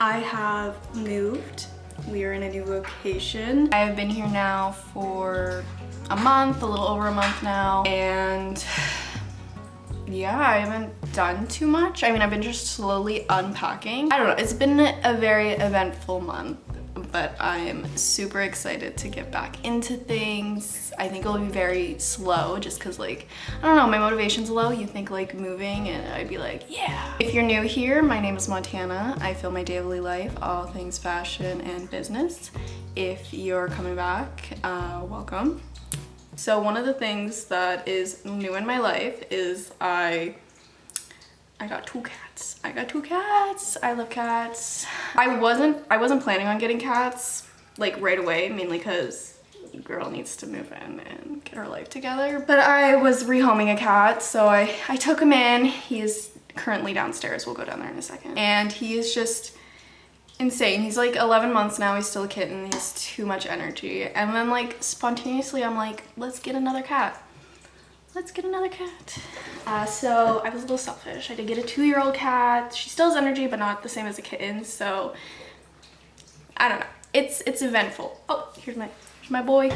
I have moved. We are in a new location. I have been here now for a month, a little over a month now, and yeah, I haven't done too much. I mean, I've been just slowly unpacking. I don't know, it's been a very eventful month, but I am super excited to get back into things. I think it'll be very slow just cause like, I don't know, my motivation's low. You think like moving and I'd be like, yeah. If you're new here, my name is Montana. I film my daily life, all things fashion and business. If you're coming back, welcome. So one of the things that is new in my life is I got two cats. I love cats. I wasn't planning on getting cats like right away, mainly because girl needs to move in and get her life together. But I was rehoming a cat, so I took him in. He is currently downstairs. We'll go down there in a second. And he is just insane. He's like 11 months now. He's still a kitten. He has too much energy. And then like spontaneously I'm like, let's get another cat. Let's get another cat. So I was a little selfish. I did get a 2-year-old cat. She still has energy, but not the same as a kitten. So I don't know. It's eventful. Oh, here's my boy.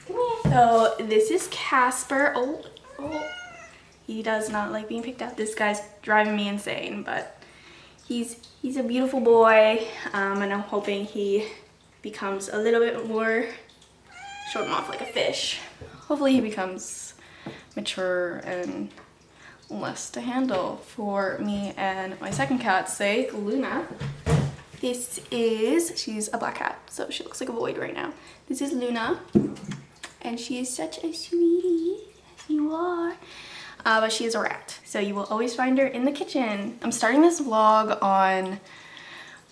Come here. So this is Casper. Oh, he does not like being picked up. This guy's driving me insane, but he's a beautiful boy, and I'm hoping he becomes a little bit more, show him off like a fish. Hopefully he becomes mature and less to handle for me and my second cat's sake, Luna. She's a black cat, so she looks like a void right now. This is Luna, and she is such a sweetie, as you are. But she is a rat, so you will always find her in the kitchen. I'm starting this vlog on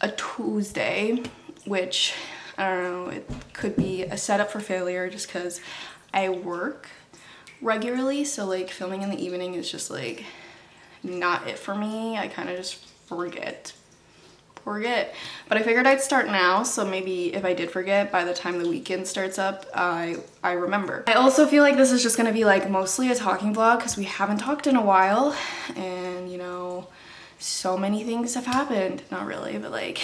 a Tuesday, which, I don't know, it could be a setup for failure just because I work regularly, so like filming in the evening is just like not it for me. I kind of just forget. But I figured I'd start now, so maybe if I did forget, by the time the weekend starts up, I remember. I also feel like this is just gonna be like mostly a talking vlog because we haven't talked in a while, and you know, so many things have happened. Not really, but like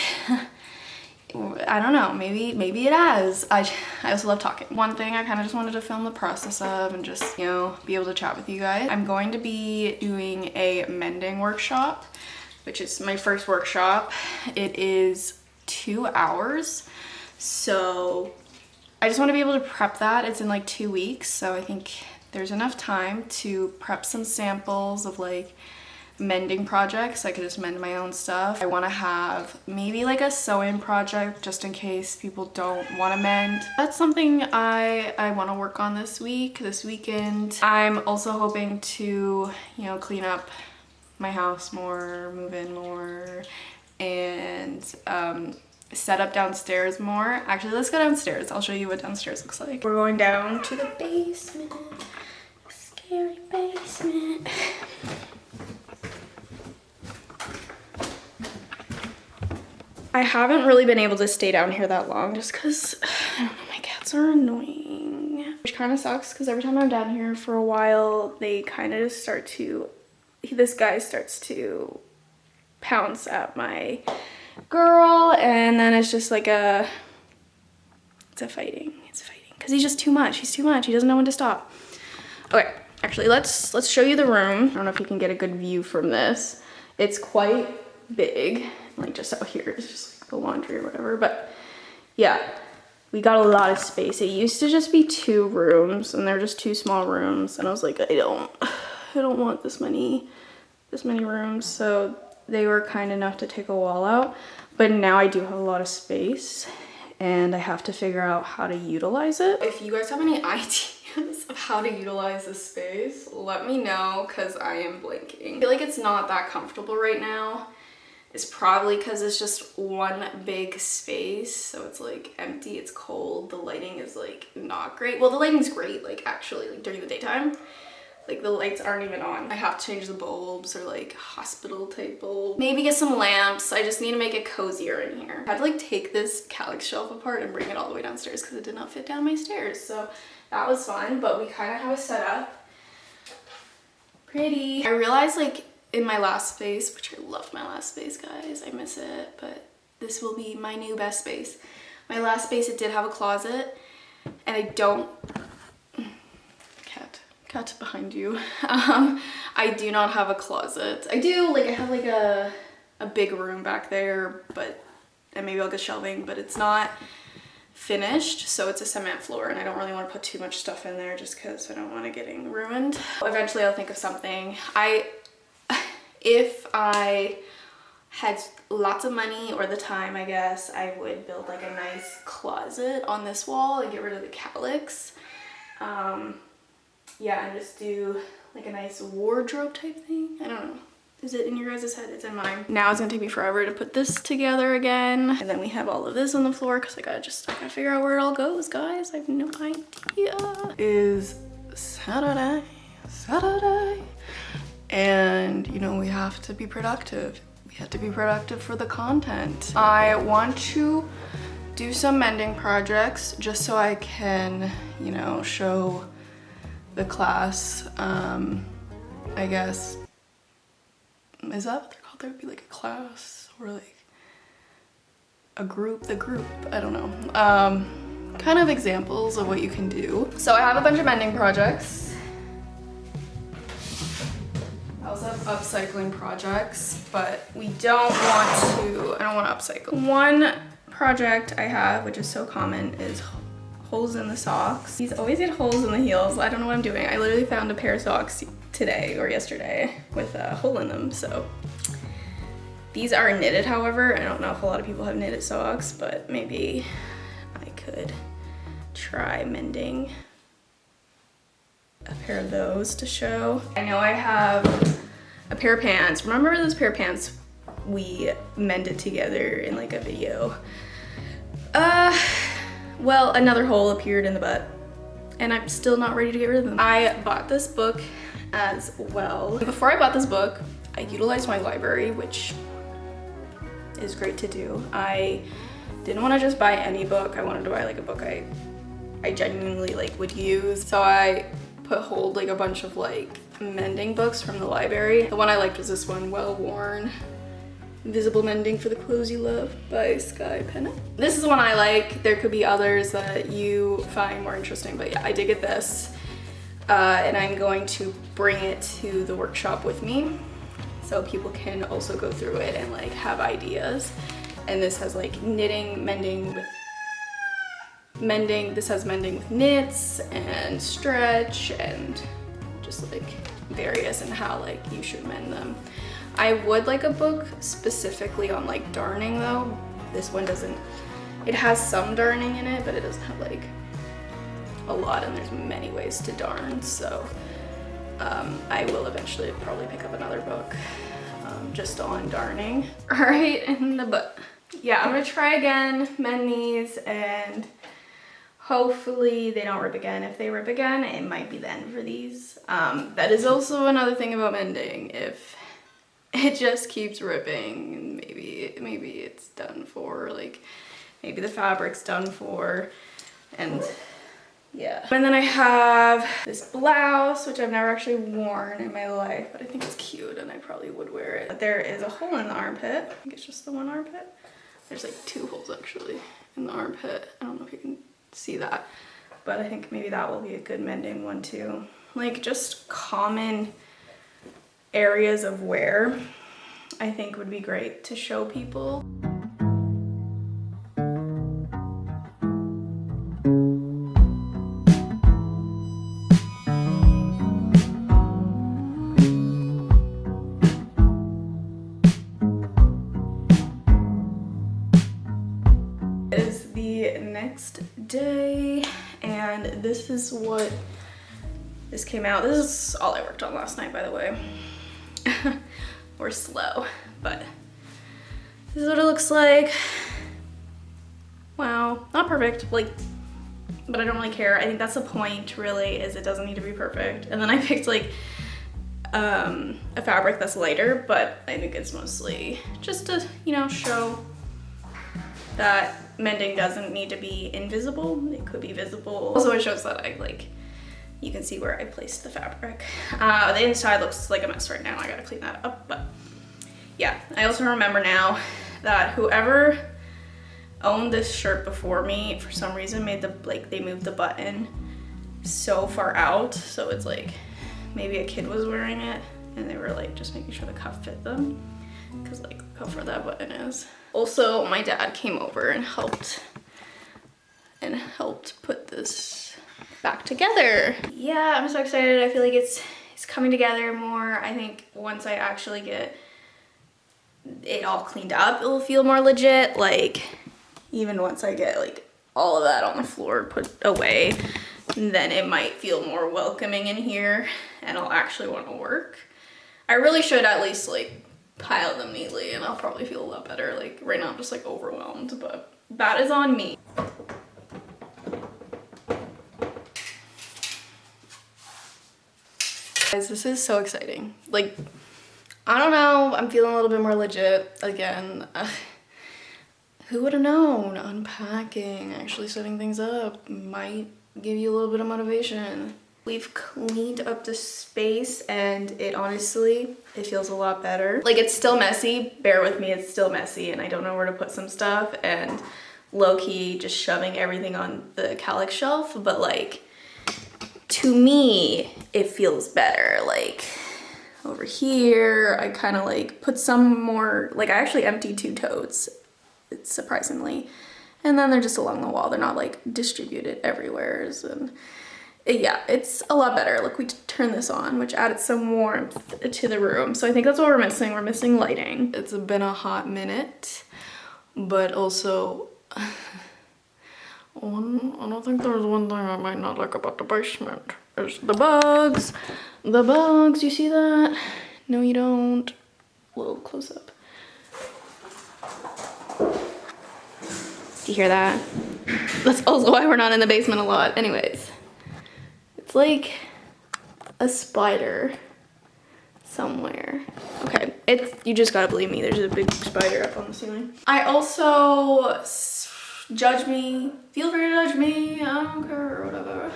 I don't know, maybe it has. I also love talking. One thing I kind of just wanted to film the process of and just, you know, be able to chat with you guys. I'm going to be doing a mending workshop, which is my first workshop. It is 2 hours, so I just want to be able to prep that. It's in like 2 weeks, so I think there's enough time to prep some samples of like mending projects. I could just mend my own stuff. I want to have maybe like a sew-in project just in case people don't want to mend. That's something I want to work on this weekend. I'm also hoping to, you know, clean up my house more, move in more, and set up downstairs more. Actually, let's go downstairs. I'll show you what downstairs looks like. We're going down to the basement. Scary basement. I haven't really been able to stay down here that long just because, I don't know, my cats are annoying. Which kind of sucks because every time I'm down here for a while, they kind of just start to, this guy starts to pounce at my girl, and then it's just like it's a fighting. Because he's just too much. He's too much. He doesn't know when to stop. Okay, actually, let's show you the room. I don't know if you can get a good view from this. It's quite big. Like just out here, it's just like the laundry or whatever, but yeah, we got a lot of space. It used to just be 2 rooms, and they're just 2 small rooms, and I was like, I don't want this many rooms, so they were kind enough to take a wall out, but now I do have a lot of space, and I have to figure out how to utilize it. If you guys have any ideas of how to utilize this space, let me know, because I am blanking. I feel like it's not that comfortable right now. It's probably because it's just one big space, so it's like empty, it's cold, the lighting is like not great. Well, the lighting's great, like actually, like during the daytime. Like the lights aren't even on. I have to change the bulbs or like hospital type bulb. Maybe get some lamps. I just need to make it cozier in here. I had to like take this Calyx shelf apart and bring it all the way downstairs because it did not fit down my stairs. So that was fun, but we kind of have a setup. Pretty. I realized like in my last space, which I loved my last space, guys. I miss it, but this will be my new best space. My last space, it did have a closet, and I don't, cat behind you. I do not have a closet. I do, like, I have like a big room back there, but, and maybe I'll get shelving, but it's not finished, so it's a cement floor, and I don't really want to put too much stuff in there just because I don't want it getting ruined. Eventually I'll think of something. If I had lots of money or the time, I guess, I would build like a nice closet on this wall and get rid of the calyx. Yeah, and just do like a nice wardrobe type thing. I don't know. Is it in your guys' head? It's in mine. Now it's gonna take me forever to put this together again. And then we have all of this on the floor because I gotta figure out where it all goes, guys. I have no idea. It is Saturday. And you know, we have to be productive. We have to be productive for the content. I want to do some mending projects just so I can, you know, show the class, I guess. Is that what they're called? There would be like a class or like a group, the group, I don't know. Kind of examples of what you can do. So I have a bunch of mending projects. I also have upcycling projects, but we don't want to, I don't want to upcycle. One project I have, which is so common, is holes in the socks. These always get holes in the heels. I don't know what I'm doing. I literally found a pair of socks today or yesterday with a hole in them, so. These are knitted, however. I don't know if a lot of people have knitted socks, but maybe I could try mending a pair of those to show. I know I have a pair of pants. Remember those pair of pants we mended together in like a video? Well, another hole appeared in the butt, and I'm still not ready to get rid of them. I bought this book as well. Before I bought this book, I utilized my library, which is great to do. I didn't want to just buy any book. I wanted to buy like a book I genuinely like would use. So I hold like a bunch of like mending books from the library. The one I liked was this one, Well Worn. Invisible Mending for the Clothes You Love by Sky Pennant. This is the one I like. There could be others that you find more interesting, but yeah, I did get this. And I'm going to bring it to the workshop with me so people can also go through it and like have ideas. And this has like knitting, mending with mending. This has mending with knits and stretch and just like various and how like you should mend them. I would like a book specifically on like darning though. This one doesn't, it has some darning in it, but it doesn't have like a lot, and there's many ways to darn. So I will eventually probably pick up another book just on darning. All right, in the book. Yeah, I'm gonna try again, mend these, and hopefully they don't rip again. If they rip again, it might be the end for these. That is also another thing about mending. If it just keeps ripping, and maybe it's done for, like maybe the fabric's done for, and yeah. And then I have this blouse, which I've never actually worn in my life, but I think it's cute and I probably would wear it. But there is a hole in the armpit. I think it's just the one armpit. There's like two holes actually in the armpit. I don't know if you can see that, but I think maybe that will be a good mending one too. Like just common areas of wear, I think would be great to show people. It is the next day, and this is what this came out. This is all I worked on last night, by the way. We're slow, but this is what it looks like. Wow, not perfect, like, but I don't really care. I think that's the point, really, is it doesn't need to be perfect. And then I picked like a fabric that's lighter, but I think it's mostly just to, you know, show that mending doesn't need to be invisible. It could be visible. Also, it shows that I like you can see where I placed the fabric. The inside looks like a mess right now. I gotta clean that up, but yeah. I also remember now that whoever owned this shirt before me, for some reason made they moved the button so far out, so it's like maybe a kid was wearing it and they were like just making sure the cuff fit them, because like look how far that button is. Also, my dad came over and helped put this back together. Yeah, I'm so excited. I feel like it's coming together more. I think once I actually get it all cleaned up, it will feel more legit. Like, even once I get like all of that on the floor put away, then it might feel more welcoming in here and I'll actually want to work. I really should at least like pile them neatly and I'll probably feel a lot better. Like right now I'm just like overwhelmed, but that is on me. Guys, this is so exciting. Like, I don't know, I'm feeling a little bit more legit again. Who would have known? Unpacking, actually setting things up might give you a little bit of motivation. We've cleaned up the space and it honestly, it feels a lot better. Like, it's still messy, bear with me, it's still messy and I don't know where to put some stuff, and low-key just shoving everything on the Calyx shelf, but like, to me, it feels better. Like, over here, I kind of like put some more, like I actually emptied 2 totes, surprisingly. And then they're just along the wall. They're not like distributed everywhere. And yeah, it's a lot better. Look, we turned this on, which added some warmth to the room. So I think that's what we're missing. We're missing lighting. It's been a hot minute, but also, I don't think there's one thing I might not like about the basement. It's the bugs. The bugs, you see that? No, you don't. Whoa, close up. Do you hear that? That's also why we're not in the basement a lot. Anyways, it's like a spider somewhere. Okay, you just gotta believe me. There's a big spider up on the ceiling. I also, judge me, feel free to judge me, I don't care, or whatever.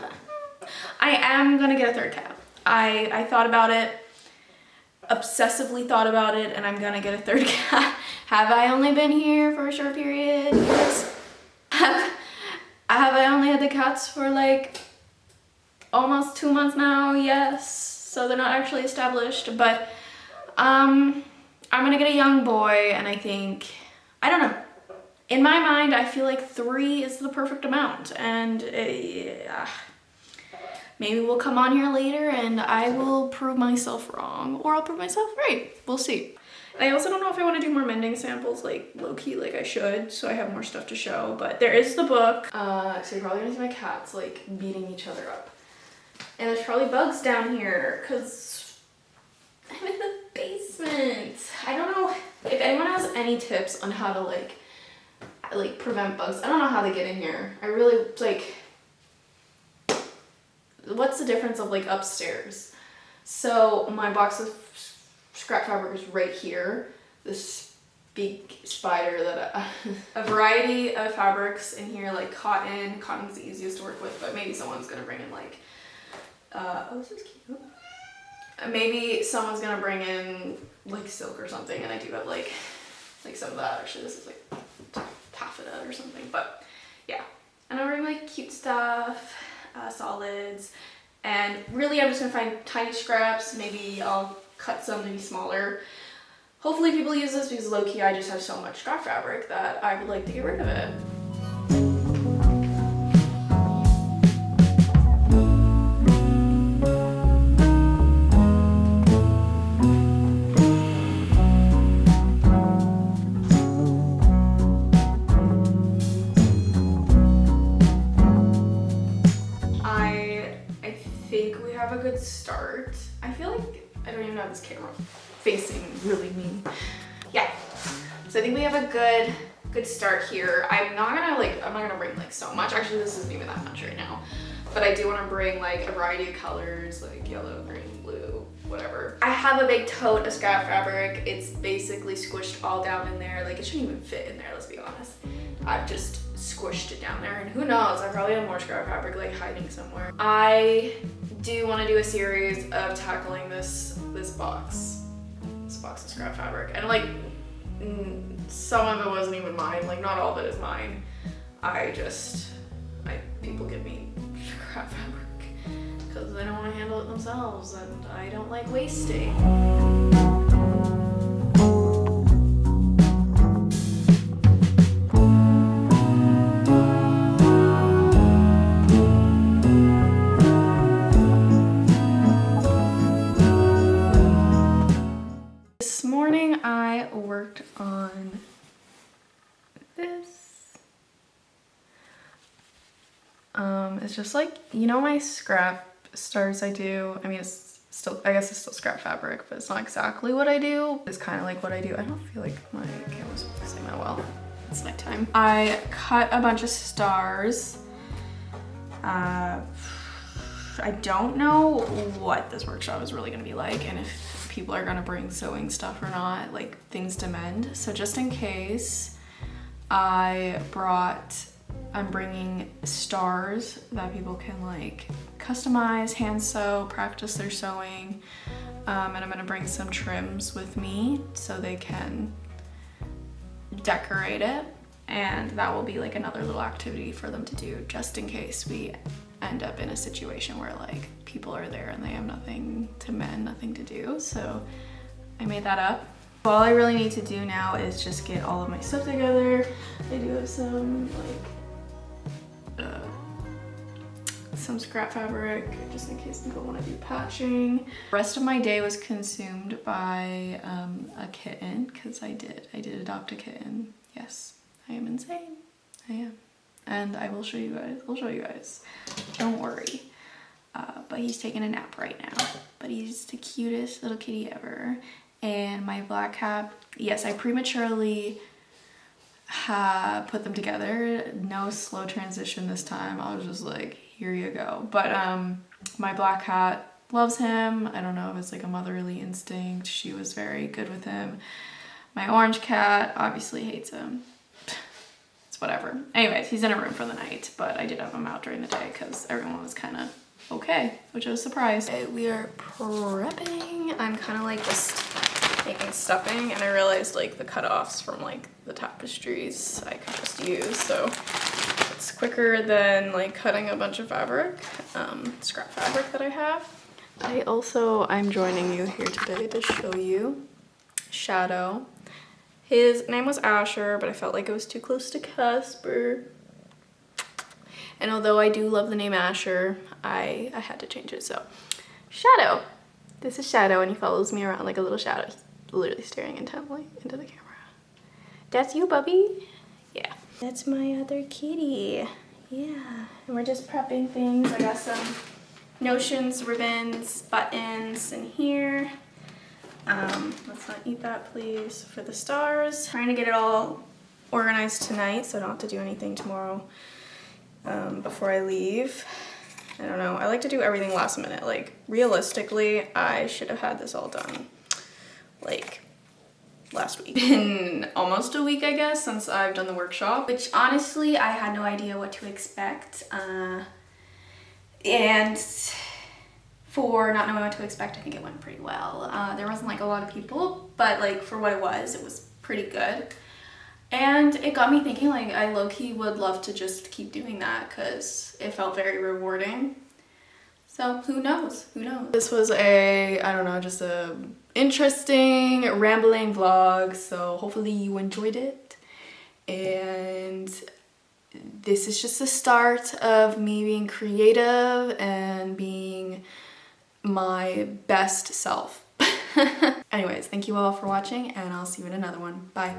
I am gonna get a 3rd cat. I thought about it, obsessively thought about it, and I'm gonna get a 3rd cat. Have I only been here for a short period? Yes. Have I only had the cats for like almost 2 months now? Yes. So they're not actually established, but I'm gonna get a young boy, and I think, I don't know. In my mind, I feel like 3 is the perfect amount, and maybe we'll come on here later and I will prove myself wrong, or I'll prove myself right. We'll see. I also don't know if I want to do more mending samples, like low-key, like I should, so I have more stuff to show, but there is the book. So you're probably gonna see my cats like beating each other up. And there's probably bugs down here because I'm in the basement. I don't know if anyone has any tips on how to like prevent bugs. I don't know how they get in here. I really, like, what's the difference of like upstairs? So my box of scrap fabric is right here. This big spider that a variety of fabrics in here, like cotton. Cotton's the easiest to work with, but maybe someone's gonna bring in like, oh, this is cute. Maybe someone's gonna bring in like silk or something, and I do have like some of that. Actually, this is like taffeta or something, but yeah. And I'll bring like cute stuff, solids, and really I'm just gonna find tiny scraps. Maybe I'll cut some to be smaller. Hopefully people use this, because low-key I just have so much scrap fabric that I would like to get rid of it. I think we have a good start. I feel like I don't even have this camera facing really me. Yeah, so I think we have a good start here. I'm not gonna bring like so much. Actually, this isn't even that much right now, but I do want to bring like a variety of colors, like yellow, green, blue, whatever. I have a big tote of scrap fabric. It's basically squished all down in there. Like, it shouldn't even fit in there, let's be honest. I've just squished it down there, and who knows, I probably have more scrap fabric like hiding somewhere. I do want to do a series of tackling this box of scrap fabric, and like some of it wasn't even mine, like not all of it is mine. People give me scrap fabric because they don't want to handle it themselves, and I don't like wasting. This morning I worked on this. It's just like, you know, my scrap stars I do. I mean, it's still, I guess it's still scrap fabric, but it's not exactly what I do. It's kind of like what I do. I don't feel like my camera's focusing that well. It's nighttime. I cut a bunch of stars. I don't know what this workshop is really gonna be like, and if people are gonna bring sewing stuff or not, like things to mend. So just in case, I'm bringing stars that people can like customize, hand sew, practice their sewing. And I'm gonna bring some trims with me so they can decorate it. And that will be like another little activity for them to do just in case we end up in a situation where like people are there and they have nothing to mend, nothing to do. So I made that up. All I really need to do now is just get all of my stuff together. I do have some some scrap fabric just in case people want to do patching. The rest of my day was consumed by a kitten, because I did adopt a kitten. Yes, I am insane. I am. And I will show you guys. I'll show you guys. Don't worry. But he's taking a nap right now. But he's the cutest little kitty ever. And my black cat, yes, I prematurely put them together. No slow transition this time. I was just like, here you go. But my black cat loves him. I don't know if it's like a motherly instinct. She was very good with him. My orange cat obviously hates him. It's whatever. Anyways, he's in a room for the night, but I did have him out during the day because everyone was kind of okay, which I was surprised. Okay, we are prepping. I'm kind of like just making stuffing, and I realized like the cutoffs from like the tapestries I could just use, so it's quicker than like cutting a bunch of fabric, scrap fabric that I have. I'm joining you here today to show you Shadow. His name was Asher, but I felt like it was too close to Casper. And although I do love the name Asher, I had to change it. So Shadow. This is Shadow, and he follows me around like a little shadow. He's literally staring intently into the camera. That's you, Bubby? Yeah. That's my other kitty. Yeah. And we're just prepping things. I got some notions, ribbons, buttons in here. Let's not eat that, please, for the stars. Trying to get it all organized tonight so I don't have to do anything tomorrow before I leave. I don't know. I like to do everything last minute. Like, realistically, I should have had this all done, like, last week. Been almost a week, I guess, since I've done the workshop, which honestly, I had no idea what to expect. And for not knowing what to expect, I think it went pretty well. There wasn't like a lot of people, but like for what it was pretty good. And it got me thinking, like, I low-key would love to just keep doing that because it felt very rewarding. So who knows? Who knows? This was I don't know, just a interesting, rambling vlog. So hopefully you enjoyed it. And this is just the start of me being creative and being my best self. Anyways, thank you all for watching, and I'll see you in another one. Bye.